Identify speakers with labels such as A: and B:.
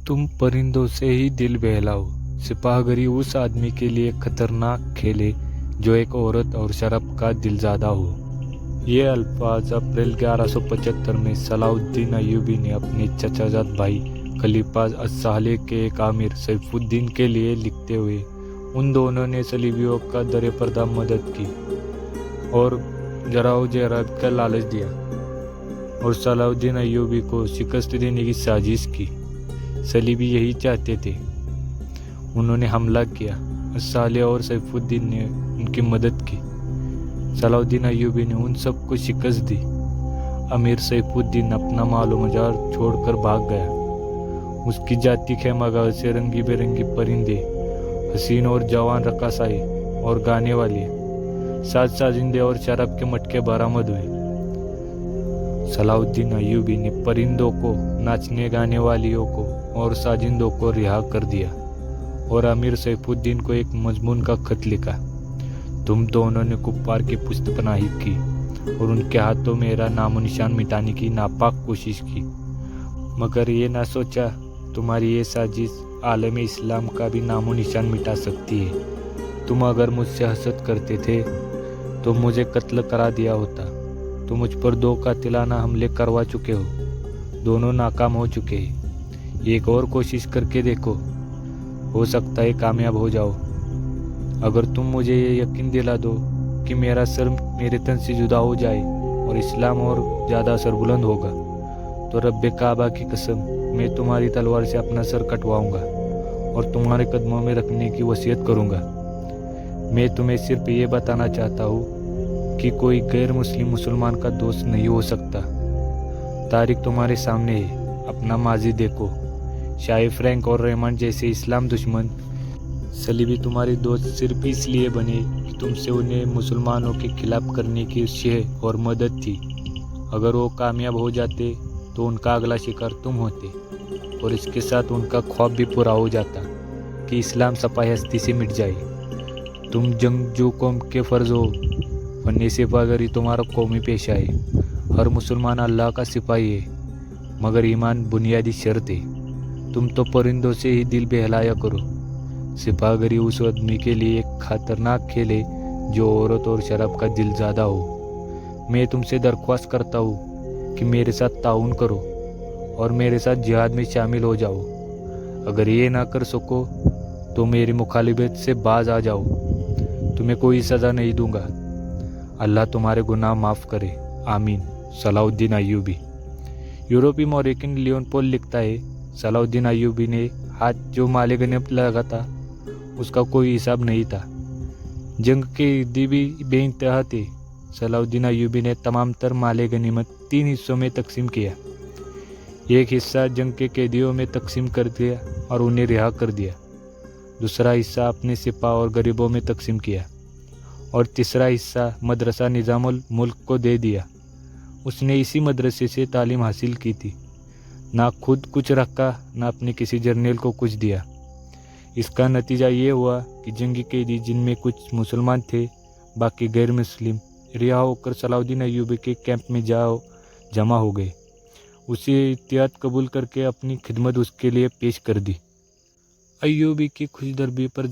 A: तुम परिंदों से ही दिल बहलाओ। सिपाहगरी उस आदमी के लिए खतरनाक खेले जो एक औरत और शराब का दिलजादा हो। ये अल्फाज अप्रैल 1175 में सलाउद्दीन अय्यूबी ने अपने चचाजाद भाई खलीफा अस-सालेह के एक आमिर सैफुद्दीन के लिए लिखते हुए उन दोनों ने सलीबियों का दर पर्दा मदद की और जराओ जराब का लालच दिया और सलाउद्दीन अय्यूबी को शिकस्त देने की साजिश की। सलीबी यही चाहते थे। उन्होंने हमला किया। अस-सालेह और सैफुद्दीन ने उनकी मदद की। सलाउद्दीन अय्यूबी ने उन सब को शिकस्त दी। अमीर सैफुद्दीन अपना मालो मजार छोड़कर भाग गया। उसकी जाति खैमागाह से रंगी बेरंगी परिंदे, हसीन और जवान रकासाई और गाने वाले, साज साजिंदे और शराब के मटके बरामद हुए। सलाउद्दीन अय्यूबी ने परिंदों को, नाचने गाने वालियों को और साजिंदों को रिहा कर दिया और अमीर सैफुद्दीन को एक मजमून का खत लिखा। तुम दोनों ने कुफ्फार की पुष्टपनाही की और उनके हाथों मेरा नामो निशान मिटाने की नापाक कोशिश की, मगर ये ना सोचा तुम्हारी ये साजिश आलम इस्लाम का भी नामो निशान मिटा सकती है। तुम अगर मुझसे हसद करते थे तो मुझे कत्ल करा दिया होता। तुम मुझ पर 2 कातिलाना हमले करवा चुके हो, दोनों नाकाम हो चुके हैं। एक और कोशिश करके देखो, हो सकता है कामयाब हो जाओ। अगर तुम मुझे ये यकीन दिला दो कि मेरा सर मेरे तन से जुदा हो जाए और इस्लाम और ज़्यादा असर बुलंद होगा, तो रब्बे काबा की कसम मैं तुम्हारी तलवार से अपना सर कटवाऊंगा और तुम्हारे कदमों में रखने की वसीयत करूंगा। मैं तुम्हें सिर्फ ये बताना चाहता हूँ कि कोई गैर मुस्लिम मुसलमान का दोस्त नहीं हो सकता। तारीख तुम्हारे सामने है, अपना माजी देखो। शाह फ्रैंक और रहमान जैसे इस्लाम दुश्मन सलीबी तुम्हारे दोस्त सिर्फ इसलिए बने कि तुमसे उन्हें मुसलमानों के खिलाफ करने की शेह और मदद थी। अगर वो कामयाब हो जाते तो उनका अगला शिकार तुम होते और इसके साथ उनका ख्वाब भी पूरा हो जाता कि इस्लाम सफाई हस्ती से मिट जाए। तुम जंगजू कौम के फ़र्ज हो, वरने सिपाहगरी तुम्हारा कौमी पेशा है। हर मुसलमान अल्लाह का सिपाही है, मगर ईमान बुनियादी शर्त है। तुम तो परिंदों से ही दिल बहलाया करो। सिपाहगरी उस आदमी के लिए एक खतरनाक खेल है जो औरत और शराब का दिलजादा हो। मैं तुमसे दरख्वास्त करता हूँ कि मेरे साथ ताउन करो और मेरे साथ जिहाद में शामिल हो जाओ। अगर ये ना कर सको तो मेरी मुखालिफत से बाज आ जाओ। तुम्हें कोई सज़ा नहीं दूंगा। अल्लाह तुम्हारे गुनाह माफ़ करे, आमीन। सलाउद्दीन अय्यूबी। यूरोपीय मॉरिकन लियोन पोल लिखता है, सलाउद्दीन अय्यूबी ने हाथ जो माले गनीमत लगा था उसका कोई हिसाब नहीं था। जंग के ईदी भी बेइंतहा थे। सलाउद्दीन अय्यूबी ने तमाम तर माले गनीमत 3 हिस्सों में तकसीम किया। एक हिस्सा जंग के कैदियों में तकसीम कर दिया और उन्हें रिहा कर दिया। दूसरा हिस्सा अपने सिपाह और गरीबों में तकसीम किया और तीसरा हिस्सा मदरसा निज़ामुल मुल्क को दे दिया। उसने इसी मदरसे से तालीम हासिल की थी। ना खुद कुछ रखा, ना अपने किसी जर्नल को कुछ दिया। इसका नतीजा ये हुआ कि जंगी कैदी, जिनमें कुछ मुसलमान थे बाकी गैर मुस्लिम, रिहा होकर सलाउद्दीन अय्यूबी के कैंप में जमा हो गए। उसे इत्तियाद कबूल करके अपनी खिदमत उसके लिए पेश कर दी। अय्यूबी की खुशदरबी पर